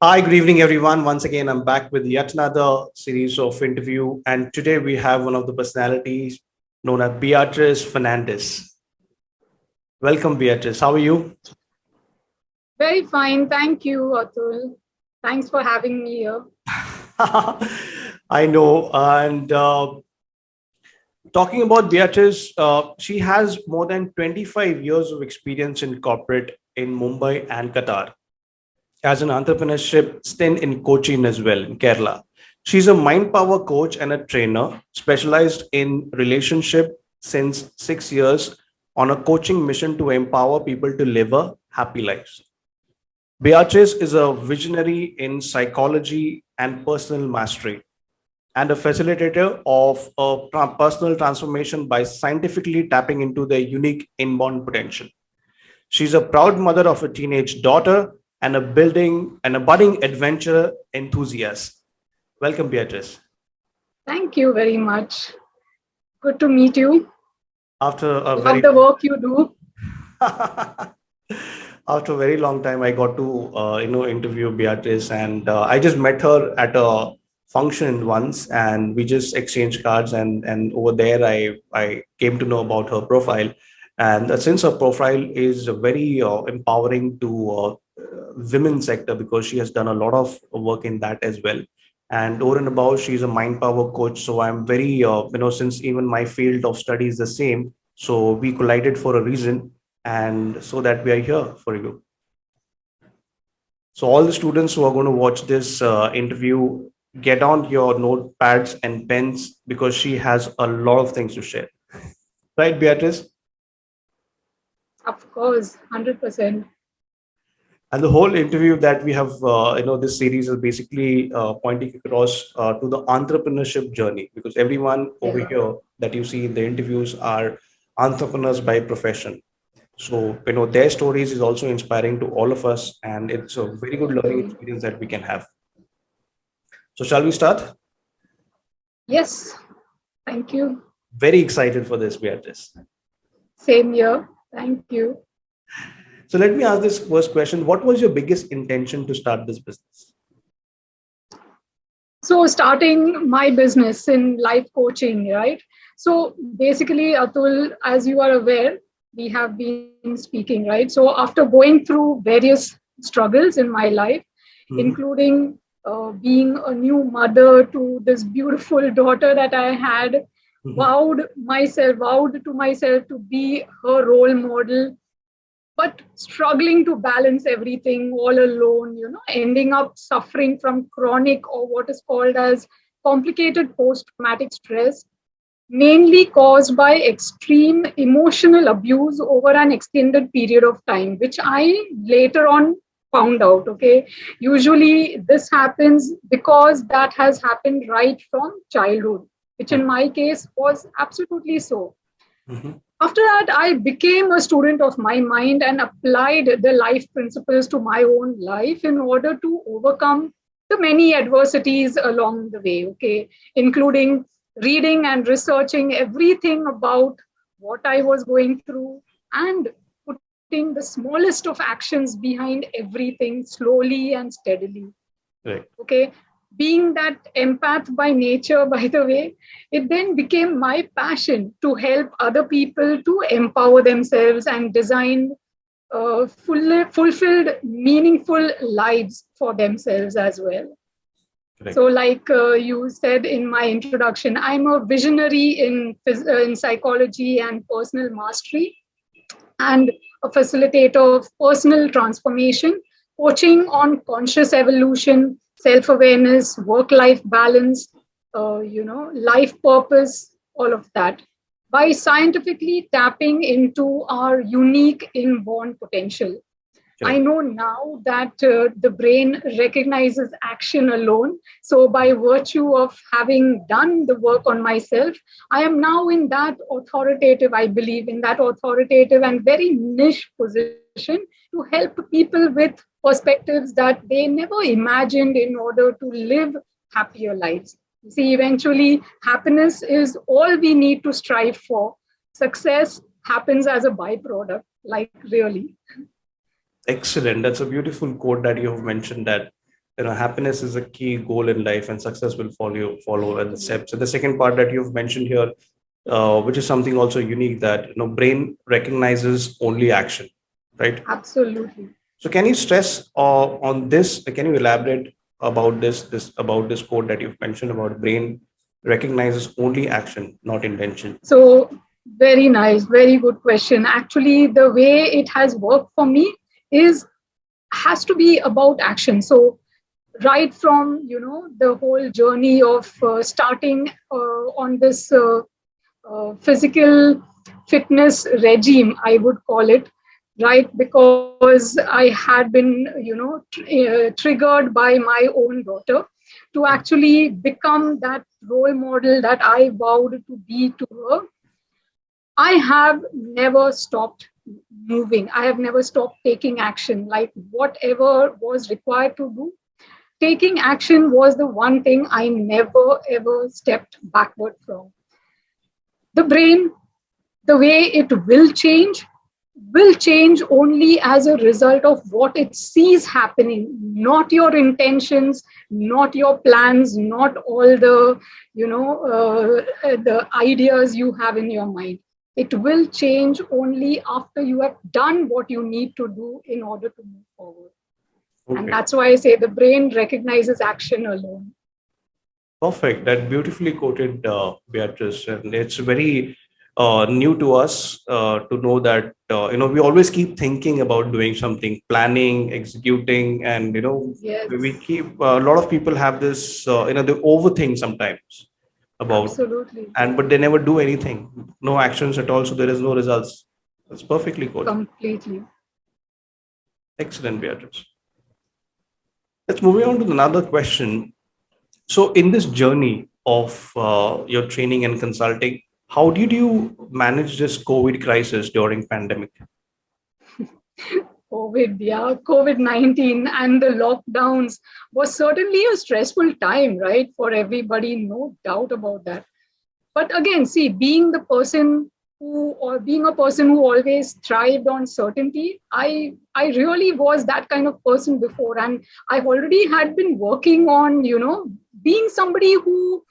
Hi, good evening, everyone. Once again, I'm back with yet another series of interview, and today we have one of the personalities known as Beatrice Fernandes. Welcome, Beatrice. How are you? Very fine. Thank you, Atul. Thanks for having me here. I know. And talking about Beatrice, she has more than 25 years of experience in corporate in Mumbai and Qatar, as an entrepreneurship stint in Cochin as well, in Kerala. She's a mind power coach and a trainer specialized in relationship since 6 years on a coaching mission to empower people to live a happy life. Beatrice is a visionary in psychology and personal mastery and a facilitator of a personal transformation by scientifically tapping into their unique inborn potential. She's a proud mother of a teenage daughter and a budding adventure enthusiast. Welcome, Beatrice. Thank you very much. Good to meet you. After a Love very the work you do. after a very long time, I got to interview Beatrice, and I just met her at a function once, and we just exchanged cards, and over there, I came to know about her profile, and since her profile is very empowering to women sector because she has done a lot of work in that as well. And over and above, she's a mind power coach. So I'm very, since even my field of study is the same, so we collided for a reason, and so that we are here for you. So all the students who are going to watch this interview, get on your notepads and pens because she has a lot of things to share. Right, Beatrice? Of course, 100%. And the whole interview that we have, this series is basically pointing across to the entrepreneurship journey because everyone over Yeah. here that you see in the interviews are entrepreneurs by profession. So, their stories is also inspiring to all of us, and it's a very good learning Agree. experience that we can have. So, shall we start? Yes. Thank you. Very excited for this, Beatrice. Same here. Thank you. So, let me ask this first question. What was your biggest intention to start this business? So, starting my business in life coaching, right? So, basically, Atul, as you are aware, we have been speaking, right? So, after going through various struggles in my life, Mhm, including being a new mother to this beautiful daughter that I had, mhm, vowed to myself to be her role model, but struggling to balance everything all alone, ending up suffering from chronic or what is called as complicated post traumatic stress, mainly caused by extreme emotional abuse over an extended period of time, which I later on found out. Okay. Usually this happens because that has happened right from childhood, which in my case was absolutely so. mhm. After that, I became a student of my mind and applied the life principles to my own life in order to overcome the many adversities along the way, okay, including reading and researching everything about what I was going through and putting the smallest of actions behind everything slowly and steadily. Right. Okay, being that empath by nature, by the way, it then became my passion to help other people to empower themselves and design fulfilled meaningful lives for themselves as well. So, Correct. like you said in my introduction, I'm a visionary in psychology and personal mastery, and a facilitator of personal transformation, coaching on conscious evolution, self awareness, work life balance, life purpose, all of that. By scientifically tapping into our unique inborn potential. I Correct. know now that the brain recognizes action alone. So, by virtue of having done the work on myself, I am now in that authoritative, I believe, in that authoritative and very niche position to help people with perspectives that they never imagined in order to live happier lives. You see, eventually, happiness is all we need to strive for. Success happens as a byproduct, like really. Excellent. That's a beautiful quote that you have mentioned that happiness is a key goal in life, and success will follow as a step. Absolutely. So the second part that you've mentioned here, which is something also unique, that brain recognizes only action, right? Absolutely. So can you stress on this? Can you elaborate about this quote that you've mentioned about brain recognizes only action, not intention? So, very nice, very good question. Actually, the way it has worked for me is has to be about action. So, right from the whole journey of starting on this physical fitness regime, I would call it, right? Because I had been, triggered by my own daughter to actually become that role model that I vowed to be to her. I have never stopped moving. I have never stopped taking action. Like whatever was required to do, taking action was the one thing I never ever stepped backward from. The brain, the way it will change only as a result of what it sees happening, not your intentions, not your plans, not all the the ideas you have in your mind. It will change only after you have done what you need to do in order to move forward. And Okay. that's why I say the brain recognizes action alone. Perfect. That beautifully quoted, Beatrice, and it's very new to us to know that we always keep thinking about doing something, planning, executing, and we Yes, keep a lot of people have this they overthink sometimes about, absolutely, and but they never do anything, no actions at all, so there is no results. That's perfectly quoted. completely. Excellent, Beatrice. Let's move on to another question. So, in this journey of your training and consulting, how did you manage this COVID crisis during pandemic? COVID, yeah, COVID-19 and the lockdowns was certainly a stressful time, right, for everybody, no doubt about that. But again, see, being a person who always thrived on certainty, I really was that kind of person before, and I already had been working on, being somebody who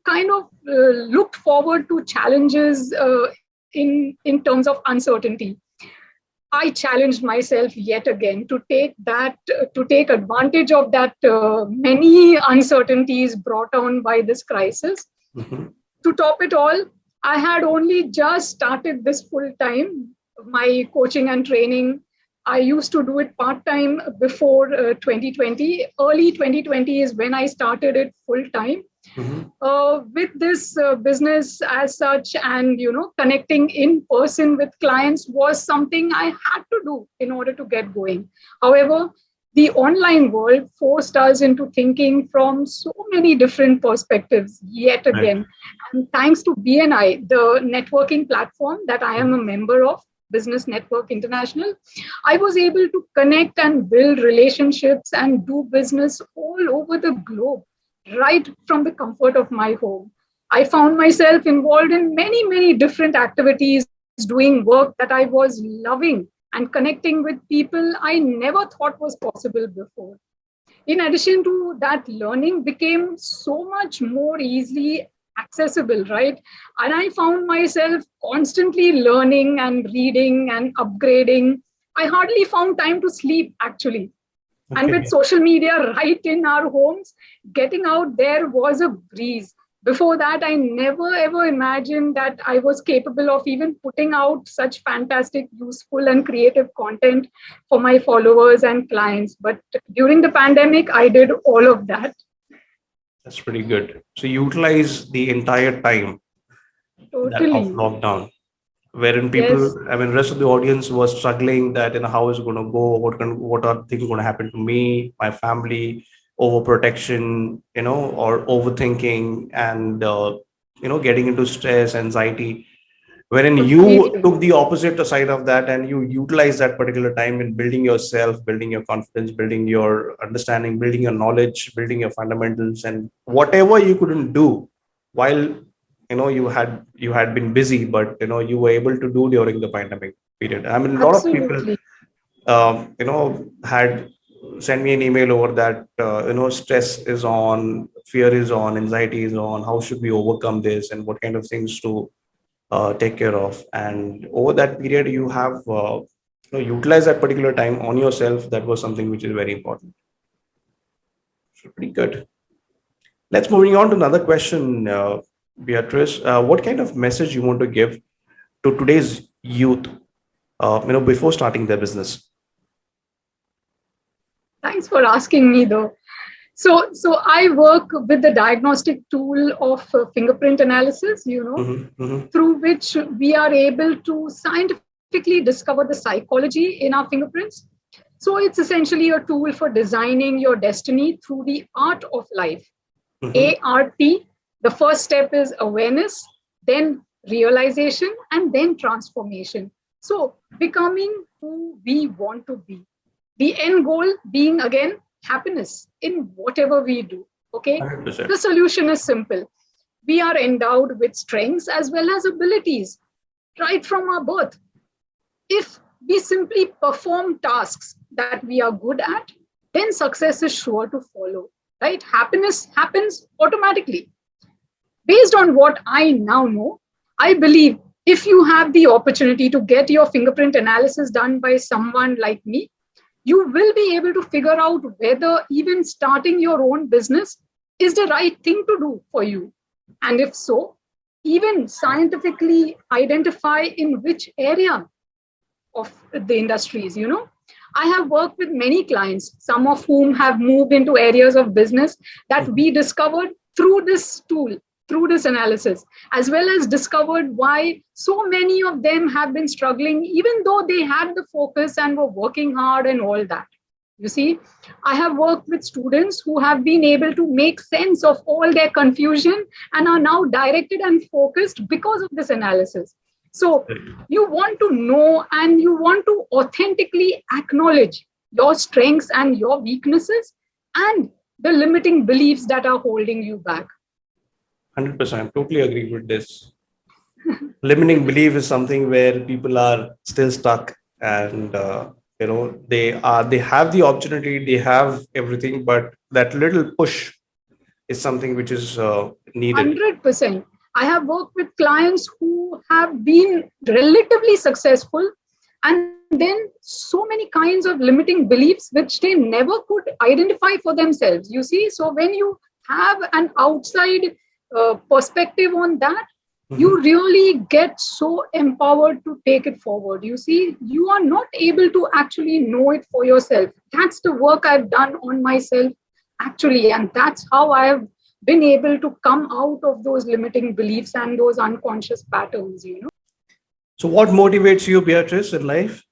kind of looked forward to challenges in terms of uncertainty. I challenged myself yet again to take advantage of that many uncertainties brought on by this crisis. Mhm. To top it all, I had only just started this full time, my coaching and training. I used to do it part time before 2020. Early 2020 is when I started it full time. Mhm. With this business as such, and connecting in person with clients was something I had to do in order to get going. However, the online world forced us into thinking from so many different perspectives yet Right. again. And thanks to BNI, the networking platform that I am a member of, Business Network International, I was able to connect and build relationships and do business all over the globe, right from the comfort of my home. I found myself involved in many, many different activities, doing work that I was loving and connecting with people I never thought was possible before. In addition to that, learning became so much more easily accessible, right? And I found myself constantly learning and reading and upgrading. I hardly found time to sleep, actually. And with Okay. social media right in our homes, getting out there was a breeze. Before that, I never ever imagined that I was capable of even putting out such fantastic, useful, and creative content for my followers and clients. But during the pandemic, I did all of that. That's pretty good. So you utilize the entire time that of Totally. lockdown, wherein people, Yes, I mean, rest of the audience was struggling that how is it going to go, what are things going to happen to me, my family, overprotection, or overthinking, and getting into stress, anxiety. Wherein you completely. took the opposite side of that, and you utilized that particular time in building yourself, building your confidence, building your understanding, building your knowledge, building your fundamentals, and whatever you couldn't do while you had been busy, but you were able to do during the pandemic period. I mean, a lot of people Absolutely. had send me an email over that, stress is on, fear is on, anxiety is on, how should we overcome this, and what kind of things to take care of. And over that period, you have utilize that particular time on yourself. That was something which is very important. So pretty good. Let's moving on to another question, Beatrice. What kind of message you want to give to today's youth, before starting their business? Thanks for asking me though. So I work with the diagnostic tool of fingerprint analysis, through which we are able to scientifically discover the psychology in our fingerprints. So it's essentially a tool for designing your destiny through the art of life. ART, the first step is awareness, then realization, and then transformation. So becoming who we want to be. The end goal being, again, happiness in whatever we do. Okay. 100%. The solution is simple. We are endowed with strengths as well as abilities right from our birth. If we simply perform tasks that we are good at, then success is sure to follow. Right? Happiness happens automatically. Based on what I now know, I believe if you have the opportunity to get your fingerprint analysis done by someone like me, you will be able to figure out whether even starting your own business is the right thing to do for you. And if so, even scientifically identify in which area of the industries, I have worked with many clients, some of whom have moved into areas of business that we discovered through this tool, through this analysis, as well as discovered why so many of them have been struggling, even though they had the focus and were working hard and all that. You see, I have worked with students who have been able to make sense of all their confusion and are now directed and focused because of this analysis. So you want to know and you want to authentically acknowledge your strengths and your weaknesses and the limiting beliefs that are holding you back. 100%. Totally agree with this. Limiting belief is something where people are still stuck, and they have the opportunity, they have everything, but that little push is something which is needed. 100%. I have worked with clients who have been relatively successful, and then so many kinds of limiting beliefs which they never could identify for themselves. You see, so when you have an outside perspective on that, you really get so empowered to take it forward. You see, you are not able to actually know it for yourself. That's the work I've done on myself, actually, and that's how I have been able to come out of those limiting beliefs and those unconscious patterns. So what motivates you, Beatrice, in life?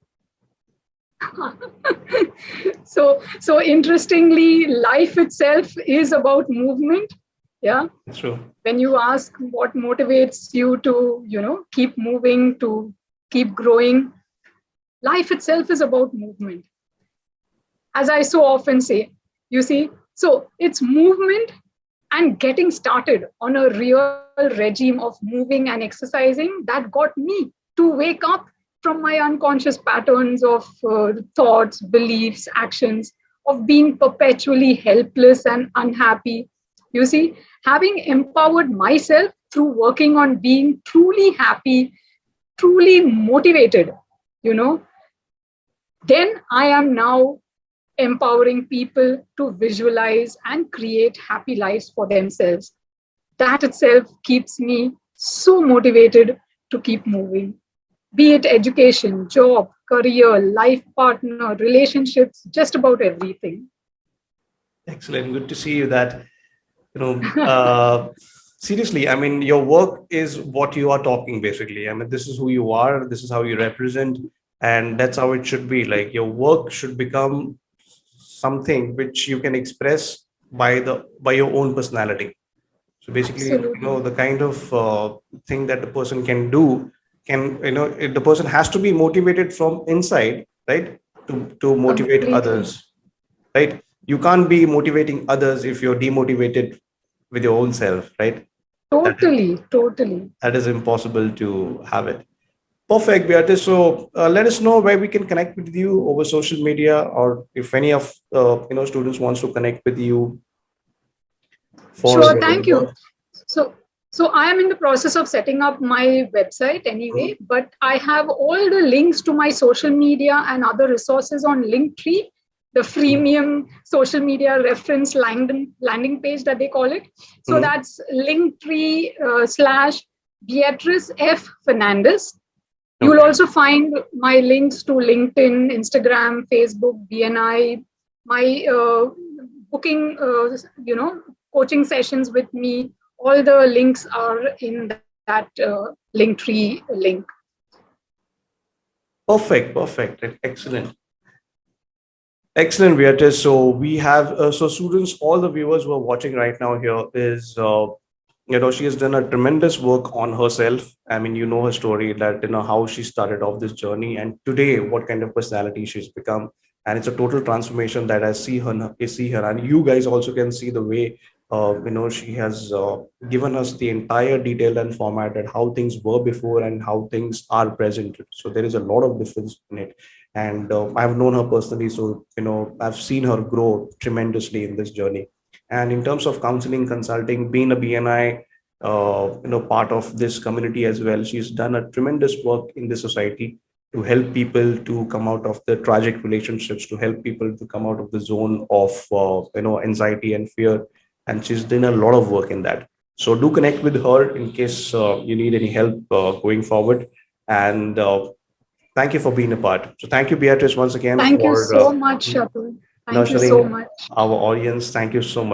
So interestingly, life itself is about movement. Yeah. True. When you ask what motivates you to, keep moving, to keep growing, life itself is about movement. As I so often say, you see, so it's movement and getting started on a real regime of moving and exercising that got me to wake up from my unconscious patterns of thoughts, beliefs, actions, of being perpetually helpless and unhappy. You see, having empowered myself through working on being truly happy, truly motivated, then I am now empowering people to visualize and create happy lives for themselves. That itself keeps me so motivated to keep moving. Be it education, job, career, life partner, relationships, just about everything. Excellent. Good to see you that, seriously, I mean, your work is what you are talking basically. I mean, this is who you are, this is how you represent, and that's how it should be. Like your work should become something which you can express by your own personality. So basically, Absolutely. the kind of thing that the person can do can, the person has to be motivated from inside, right? To motivate Completely. others, right? You can't be motivating others if you're demotivated with your own self, right? Totally. That is impossible to have it. Perfect, Beatrice. So let us know where we can connect with you over social media, or if any of students wants to connect with you for Sure, your thank you. work. So, so I am in the process of setting up my website anyway, but I have all the links to my social media and other resources on Linktree, the freemium social media reference landing page that they call it. So Mhm. that's Linktree slash Beatrice F. Fernandes. You'll Okay. also find my links to LinkedIn, Instagram, Facebook, BNI, my booking, coaching sessions with me. All the links are in that Linktree link. Perfect, perfect, excellent. Excellent, Beatrice. So we have so students, all the viewers who are watching right now here is she has done a tremendous work on herself. I mean, you know her story, that how she started off this journey, and today what kind of personality she's become. And it's a total transformation that I see her, and you guys also can see the way she has given us the entire detail and format that how things were before and how things are present. So there is a lot of difference in it, and I've known her personally, so I've seen her grow tremendously in this journey. And in terms of counseling, consulting, being a BNI, part of this community as well, she's done a tremendous work in the society to help people to come out of the tragic relationships, to help people to come out of the zone of anxiety and fear. And she's done a lot of work in that. So do connect with her in case you need any help going forward. And thank you for being a part. So thank you, Beatrice, once again Thank you for so much, Shapul. Thank you so nurturing much. our audience. Thank you so much.